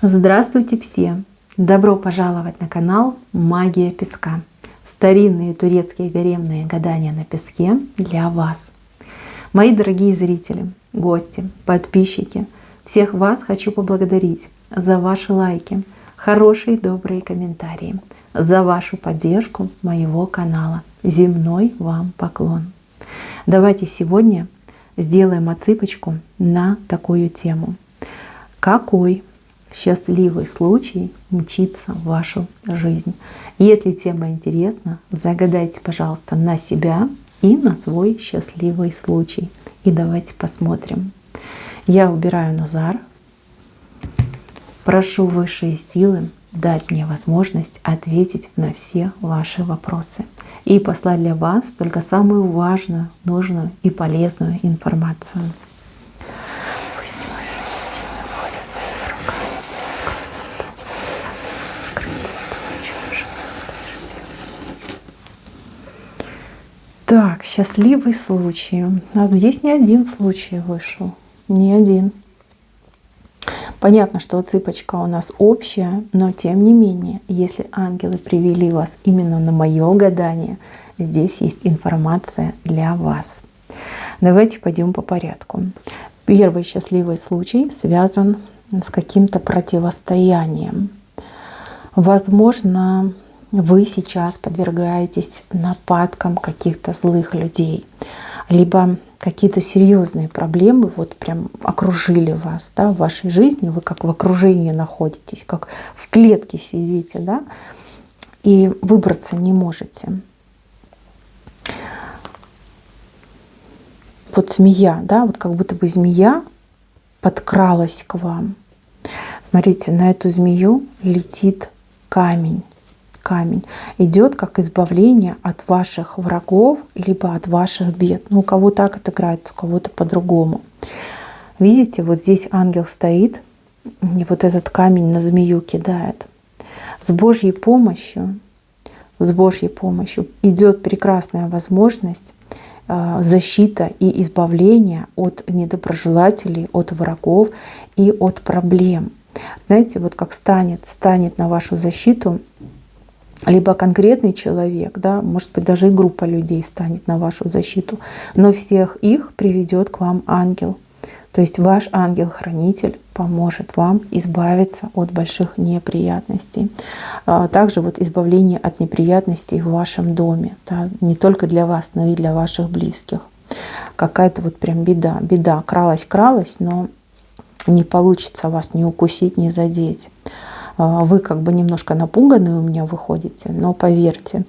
Здравствуйте все! Добро пожаловать на канал Магия Песка. Старинные турецкие гаремные гадания на песке для вас. Мои дорогие зрители, гости, подписчики, всех вас хочу поблагодарить за ваши лайки, хорошие добрые комментарии, за вашу поддержку моего канала. Земной вам поклон. Давайте сегодня сделаем отсыпочку на такую тему. Какой счастливый случай мчится в вашу жизнь? Если тема интересна, загадайте, пожалуйста, на себя и на свой счастливый случай. И давайте посмотрим. Я убираю Назар. Прошу высшие силы дать мне возможность ответить на все ваши вопросы и послать для вас только самую важную, нужную и полезную информацию. Пусть высшие силы входят в мои руками. Так, счастливый случай. А здесь не один случай вышел. Не один. Понятно, что отсыпочка у нас общая, но тем не менее, если ангелы привели вас именно на мое гадание, здесь есть информация для вас. Давайте пойдем по порядку. Первый счастливый случай связан с каким-то противостоянием. Возможно, вы сейчас подвергаетесь нападкам каких-то злых людей, либо какие-то серьезные проблемы вот прям окружили вас, да, в вашей жизни, вы как в окружении находитесь, как в клетке сидите, да, и выбраться не можете. Вот змея, да, вот как будто бы змея подкралась к вам. Смотрите, на эту змею летит камень. Камень идет как избавление от ваших врагов, либо от ваших бед. Ну, у кого так отыграется, у кого-то по-другому. Видите, вот здесь ангел стоит, и вот этот камень на змею кидает. С Божьей помощью идет прекрасная возможность, защита и избавление от недоброжелателей, от врагов и от проблем. Знаете, вот как станет на вашу защиту либо конкретный человек, да, может быть, даже и группа людей станет на вашу защиту, но всех их приведет к вам ангел. То есть ваш ангел-хранитель поможет вам избавиться от больших неприятностей. Также вот избавление от неприятностей в вашем доме, да, не только для вас, но и для ваших близких. Какая-то вот прям беда кралась, но не получится вас ни укусить, ни задеть. Вы как бы немножко напуганные у меня выходите, но поверьте,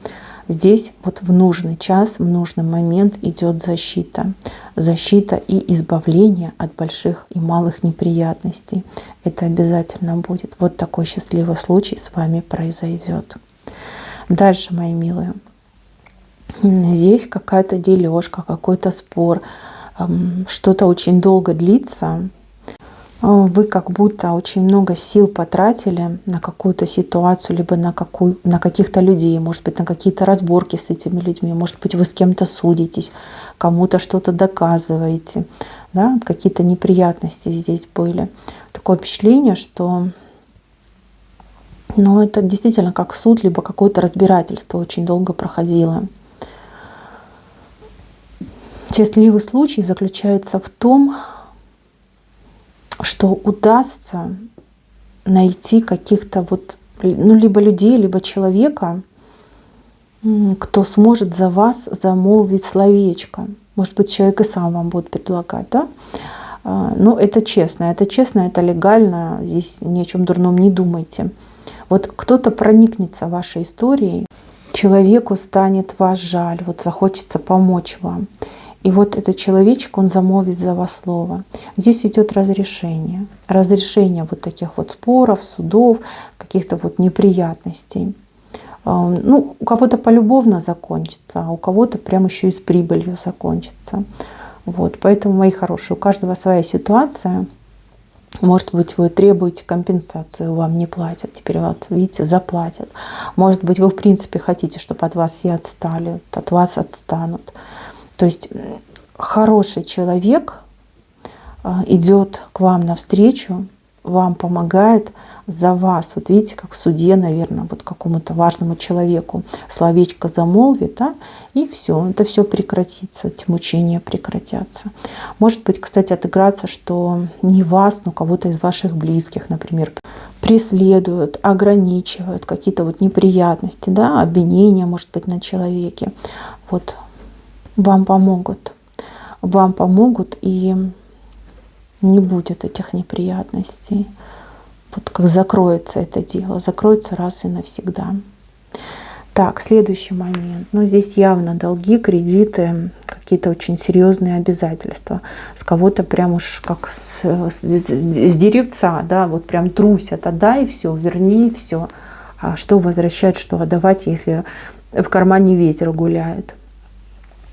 здесь вот в нужный час, в нужный момент идет защита. Защита и избавление от больших и малых неприятностей. Это обязательно будет. Вот такой счастливый случай с вами произойдет. Дальше, мои милые. Здесь какая-то дележка, какой-то спор. Что-то очень долго длится. Вы как будто очень много сил потратили на какую-то ситуацию, либо на каких-то людей, может быть, на какие-то разборки с этими людьми, может быть, вы с кем-то судитесь, кому-то что-то доказываете, да? Какие-то неприятности здесь были. Такое впечатление, что это действительно как суд, либо какое-то разбирательство очень долго проходило. Счастливый случай заключается в том, что удастся найти каких-то либо людей, либо человека, кто сможет за вас замолвить словечко. Может быть, человек и сам вам будет предлагать, да? Но это честно, это легально, здесь ни о чем дурном не думайте. Вот кто-то проникнется вашей историей, человеку станет вас жаль, вот захочется помочь вам. И вот этот человечек, он замолвит за вас слово. Здесь идет разрешение. Разрешение вот таких вот споров, судов, каких-то вот неприятностей. У кого-то полюбовно закончится, а у кого-то прям еще и с прибылью закончится. Вот. Поэтому, мои хорошие, у каждого своя ситуация. Может быть, вы требуете компенсацию, вам не платят. Теперь вот, видите, заплатят. Может быть, вы в принципе хотите, чтобы от вас все отстали, от вас отстанут. То есть хороший человек идет к вам навстречу, вам помогает за вас. Вот видите, как в суде, наверное, вот какому-то важному человеку словечко замолвит, да, и все, это все прекратится, эти мучения прекратятся. Может быть, кстати, отыграться, что не вас, но кого-то из ваших близких, например, преследуют, ограничивают, какие-то вот неприятности, да, обвинения, может быть, на человеке. Вот вам помогут. Вам помогут, и не будет этих неприятностей. Вот как закроется это дело, закроется раз и навсегда. Так, следующий момент. Ну, здесь явно долги, кредиты, какие-то очень серьезные обязательства. С кого-то прям уж как с деревца, да, вот прям трусят, отдай все, верни все. А что возвращать, что отдавать, если в кармане ветер гуляет?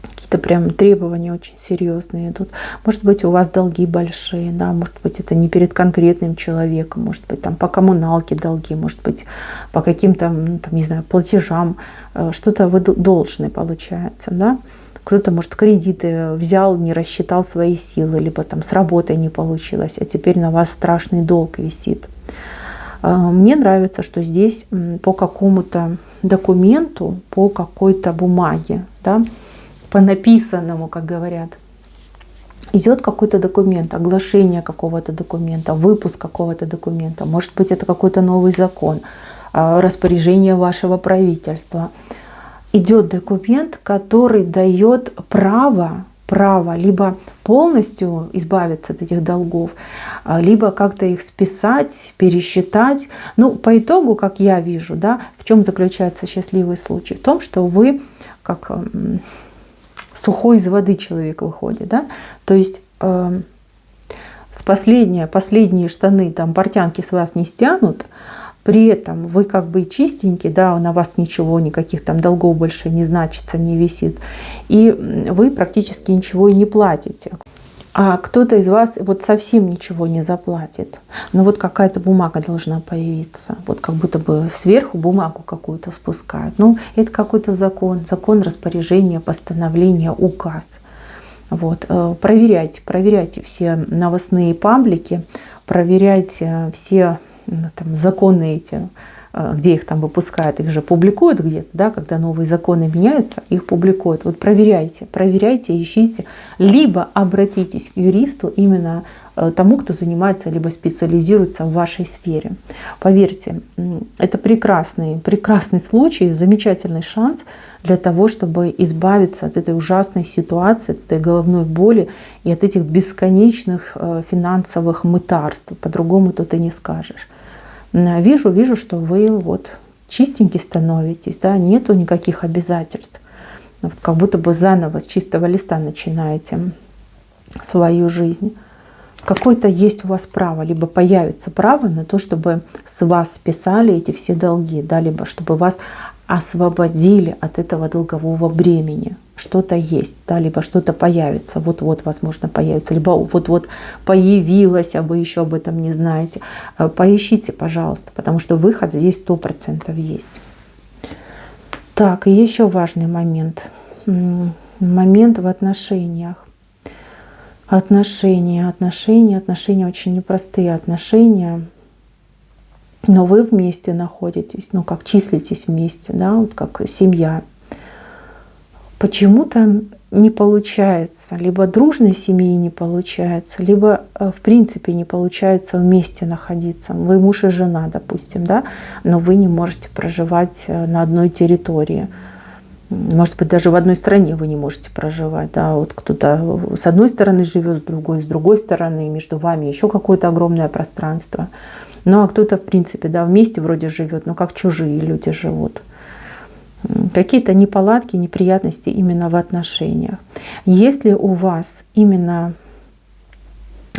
Какие-то прям требования очень серьезные идут. Может быть, у вас долги большие, да, может быть, это не перед конкретным человеком, может быть, там по коммуналке долги, может быть, по каким-то, ну, там, не знаю, платежам, что-то вы должны, получается, да. Кто-то, может, кредиты взял, не рассчитал свои силы, либо там с работой не получилось, а теперь на вас страшный долг висит. Мне нравится, что здесь по какому-то документу, по какой-то бумаге, да, по написанному, как говорят, идет какой-то документ, оглашение какого-то документа, выпуск какого-то документа. Может быть, это какой-то новый закон, распоряжение вашего правительства. Идет документ, который дает право либо полностью избавиться от этих долгов, либо как-то их списать, пересчитать. Ну, по итогу, как я вижу, да, в чем заключается счастливый случай? В том, что вы как сухой из воды человек выходит, да, то есть с последние штаны, там, портянки с вас не стянут, при этом вы как бы чистенький, да, на вас ничего, никаких там долгов больше не значится, не висит, и вы практически ничего и не платите. А кто-то из вас вот совсем ничего не заплатит. Но вот какая-то бумага должна появиться. Вот как будто бы сверху бумагу какую-то спускают. Ну, это какой-то закон, распоряжение, постановление, указ. Вот. Проверяйте все новостные паблики, проверяйте все там, законы эти, где их там выпускают, их же публикуют где-то, да, когда новые законы меняются, их публикуют. Вот проверяйте, ищите, либо обратитесь к юристу, именно тому, кто занимается, либо специализируется в вашей сфере. Поверьте, это прекрасный случай, замечательный шанс для того, чтобы избавиться от этой ужасной ситуации, от этой головной боли и от этих бесконечных финансовых мытарств. По-другому тут и не скажешь. Вижу, что вы вот чистенький становитесь, да, нету никаких обязательств. Вот как будто бы заново с чистого листа начинаете свою жизнь. Какое-то есть у вас право, либо появится право на то, чтобы с вас списали эти все долги, да, либо чтобы вас освободили от этого долгового бремени. Что-то есть, да, либо что-то появится, вот-вот, возможно, появится, либо вот-вот появилось, а вы еще об этом не знаете. Поищите, пожалуйста, потому что выход здесь 100% есть. Так, и еще важный момент. Момент в отношениях. Отношения очень непростые отношения. Но вы вместе находитесь, ну как числитесь вместе, да, вот как семья. Почему-то не получается, либо дружной семьи не получается, либо в принципе не получается вместе находиться. Вы муж и жена, допустим, да, но вы не можете проживать на одной территории. Может быть, даже в одной стране вы не можете проживать. Да? Вот кто-то с одной стороны живет, с другой стороны, между вами еще какое-то огромное пространство. Ну а кто-то, в принципе, да, вместе вроде живет, но как чужие люди живут. Какие-то неполадки, неприятности именно в отношениях. Если у вас именно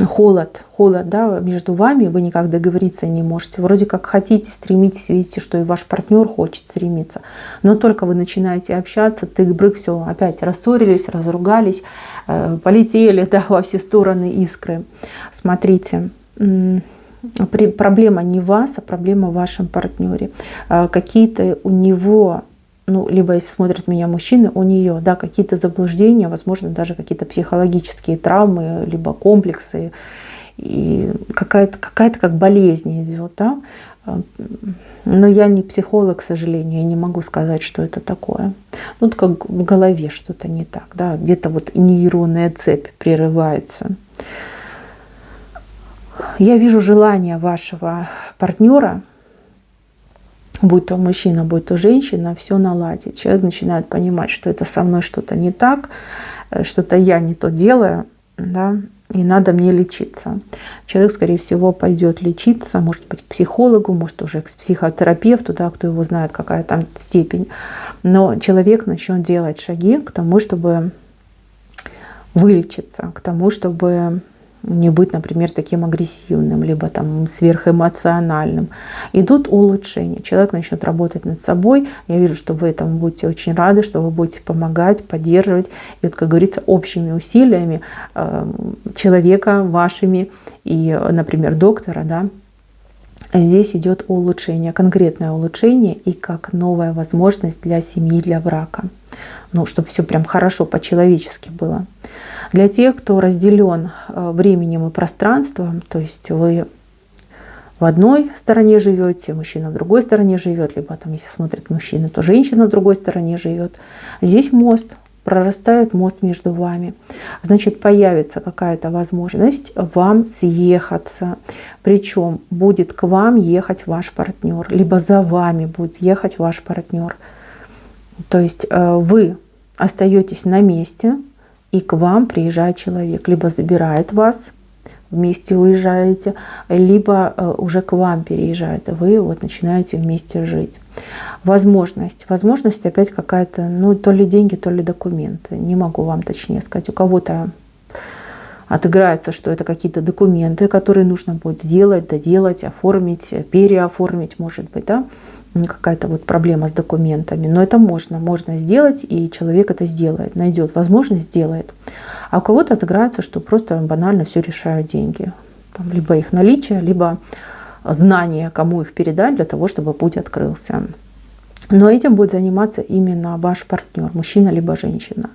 холод, да, между вами, вы никак договориться не можете. Вроде как хотите, стремитесь, видите, что и ваш партнер хочет стремиться. Но только вы начинаете общаться, тык-брык, все, опять рассорились, разругались, полетели, да, во все стороны искры. Смотрите, проблема не в вас, а проблема в вашем партнере. Какие-то у него, ну, либо если смотрят меня мужчины, у нее, да, какие-то заблуждения, возможно, даже какие-то психологические травмы, либо комплексы. и какая-то как болезнь идет, да? Но я не психолог, к сожалению, я не могу сказать, что это такое. Ну, как в голове что-то не так, да? Где-то вот нейронная цепь прерывается. Я вижу желание вашего партнера, будь то мужчина, будь то женщина, все наладить. Человек начинает понимать, что это со мной что-то не так, что-то я не то делаю, да, и надо мне лечиться. Человек, скорее всего, пойдет лечиться, может быть, к психологу, может, уже к психотерапевту, да, кто его знает, какая там степень. Но человек начнет делать шаги к тому, чтобы вылечиться, к тому, чтобы не быть, например, таким агрессивным, либо там сверхэмоциональным. Идут улучшения. Человек начнет работать над собой. Я вижу, что вы этому будете очень рады, что вы будете помогать, поддерживать. И вот, как говорится, общими усилиями человека, вашими и, например, доктора, да, здесь идет улучшение, конкретное улучшение и как новая возможность для семьи, для брака. Ну, чтобы все прям хорошо по-человечески было. Для тех, кто разделен временем и пространством, то есть вы в одной стороне живете, мужчина в другой стороне живет, либо там, если смотрит мужчина, то женщина в другой стороне живет. Здесь мост, прорастает мост между вами. Значит, появится какая-то возможность вам съехаться. Причем будет к вам ехать ваш партнер, либо за вами будет ехать ваш партнер. То есть вы остаетесь на месте, и к вам приезжает человек, либо забирает вас, вместе уезжаете, либо уже к вам переезжает, и вы вот начинаете вместе жить. Возможность опять какая-то, ну, то ли деньги, то ли документы. Не могу вам точнее сказать. У кого-то отыграется, что это какие-то документы, которые нужно будет сделать, доделать, оформить, переоформить, может быть, да? Какая-то вот проблема с документами. Но это можно сделать, и человек это сделает, найдет возможность, сделает. А у кого-то отыграется, что просто банально все решают деньги. Там либо их наличие, либо знание, кому их передать для того, чтобы путь открылся. Но этим будет заниматься именно ваш партнер, мужчина либо женщина.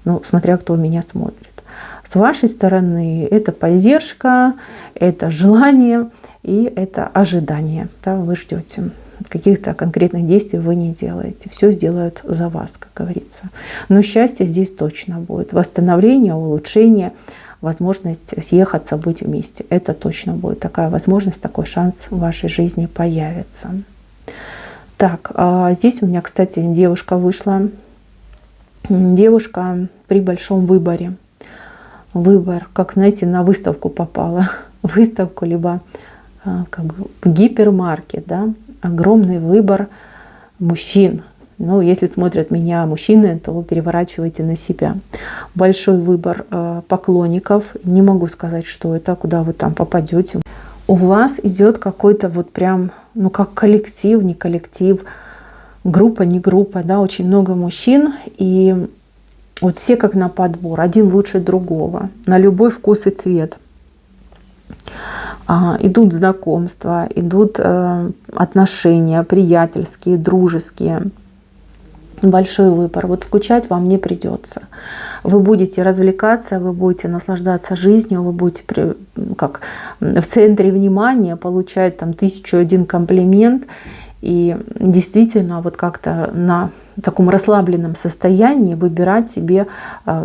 Ну, смотря кто меня смотрит. С вашей стороны это поддержка, это желание и это ожидание. Да, вы ждете. Каких-то конкретных действий вы не делаете. Все сделают за вас, как говорится. Но счастье здесь точно будет. Восстановление, улучшение, возможность съехаться, быть вместе. Это точно будет. Такая возможность, такой шанс в вашей жизни появится. Так, здесь у меня, кстати, девушка вышла. Девушка при большом выборе. Выбор, как, знаете, на выставку попала. Выставку, либо как бы в гипермаркет, да. Огромный выбор мужчин. Ну, если смотрят меня мужчины, то вы переворачиваете на себя. Большой выбор поклонников. Не могу сказать, что это, куда вы там попадете. У вас идет какой-то вот прям, ну, как коллектив, не коллектив, группа, не группа, да, очень много мужчин. И вот все как на подбор, один лучше другого, на любой вкус и цвет. Идут знакомства, идут отношения приятельские, дружеские. Большой выбор. Вот скучать вам не придется. Вы будете развлекаться, вы будете наслаждаться жизнью, вы будете как в центре внимания, получать там 1001 комплимент. И действительно вот как-то на таком расслабленном состоянии выбирать себе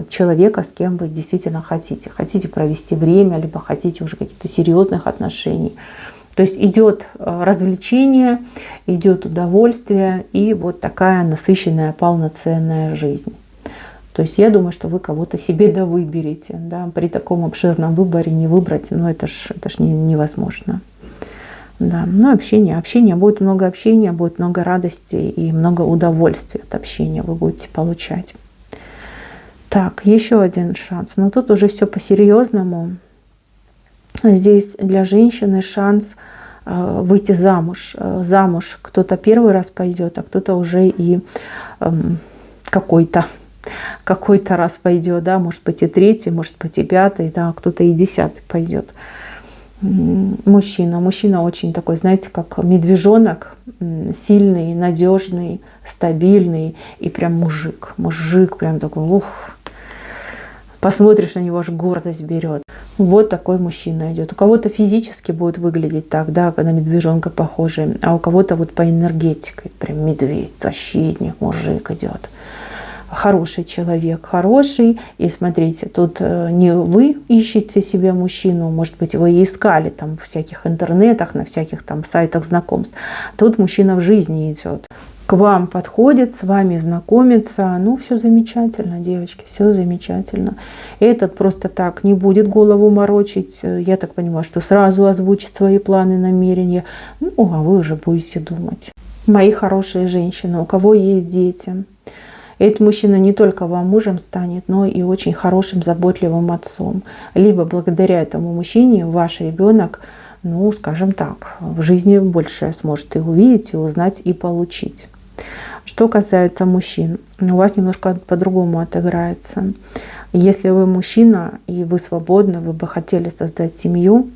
человека, с кем вы действительно хотите. Хотите провести время, либо хотите уже каких-то серьезных отношений. То есть идет развлечение, идет удовольствие и вот такая насыщенная, полноценная жизнь. То есть я думаю, что вы кого-то себе выберете. Да? При таком обширном выборе не выбрать, ну это ж невозможно. Да, ну общение, будет много общения, будет много радости и много удовольствия от общения вы будете получать. Так, еще один шанс, но тут уже все по-серьезному. Здесь для женщины шанс выйти замуж. Замуж кто-то первый раз пойдет, а кто-то уже и какой-то раз пойдет, да, может быть и третий, может быть и пятый, да, кто-то и 10-й пойдет. Мужчина очень такой, знаете, как медвежонок, сильный, надежный, стабильный и прям мужик прям такой, ух, посмотришь на него, аж гордость берет. Вот такой мужчина идет. У кого-то физически будет выглядеть так, да, на медвежонка похожий, а у кого-то вот по энергетике, прям медведь, защитник, мужик идет. Хороший человек, хороший. И смотрите, тут не вы ищете себе мужчину, может быть, вы искали там в всяких интернетах, на всяких там сайтах знакомств. Тут мужчина в жизни идет. К вам подходит, с вами знакомится. Ну, все замечательно, девочки, все замечательно. Этот просто так не будет голову морочить. Я так понимаю, что сразу озвучит свои планы, намерения. Ну, а вы уже будете думать. Мои хорошие женщины, у кого есть дети, этот мужчина не только вам мужем станет, но и очень хорошим, заботливым отцом. Либо благодаря этому мужчине ваш ребенок, ну, скажем так, в жизни больше сможет и увидеть, и узнать, и получить. Что касается мужчин, у вас немножко по-другому отыграется. Если вы мужчина и вы свободны, вы бы хотели создать семью,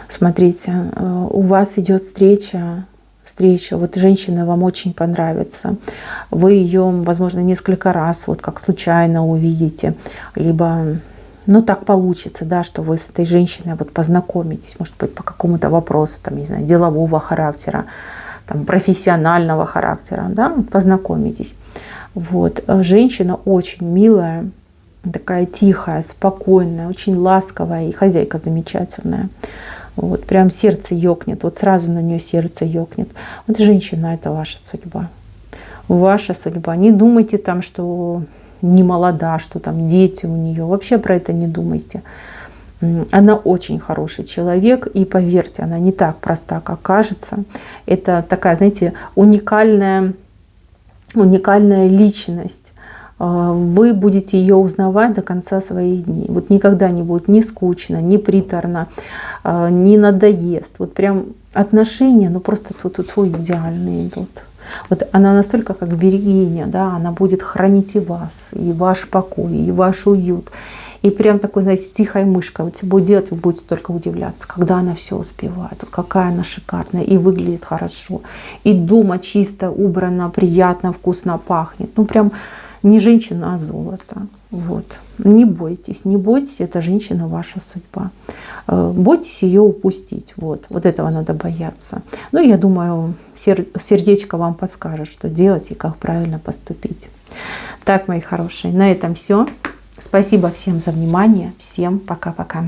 смотрите, у вас идет встреча, вот женщина вам очень понравится. Вы ее, возможно, несколько раз, вот как случайно увидите, либо, ну, так получится, да, что вы с этой женщиной вот познакомитесь, может быть, по какому-то вопросу, там, не знаю, делового характера, там, профессионального характера, да, познакомитесь. Вот. Женщина очень милая, такая тихая, спокойная, очень ласковая, и хозяйка замечательная. Вот, прям сердце ёкнет, вот сразу на нее сердце ёкнет. Вот женщина — это ваша судьба. Ваша судьба. Не думайте там, что не молода, что там дети у нее. Вообще про это не думайте. Она очень хороший человек, и поверьте, она не так проста, как кажется. Это такая, знаете, уникальная личность. Вы будете ее узнавать до конца своих дней. Вот никогда не будет ни скучно, ни приторно, ни надоест. Вот прям отношения, ну просто тут идеальные идут. Вот она настолько как берегиня, да, она будет хранить и вас, и ваш покой, и ваш уют. И прям такой, знаете, тихая мышка. Вот будет делать, вы будете только удивляться, когда она все успевает. Вот какая она шикарная и выглядит хорошо. И дома чисто, убрано, приятно, вкусно пахнет. Ну прям не женщина, а золото. Вот. Не бойтесь, эта женщина ваша судьба. Бойтесь ее упустить. Вот этого надо бояться. Ну, я думаю, сердечко вам подскажет, что делать и как правильно поступить. Так, мои хорошие, на этом все. Спасибо всем за внимание. Всем пока-пока.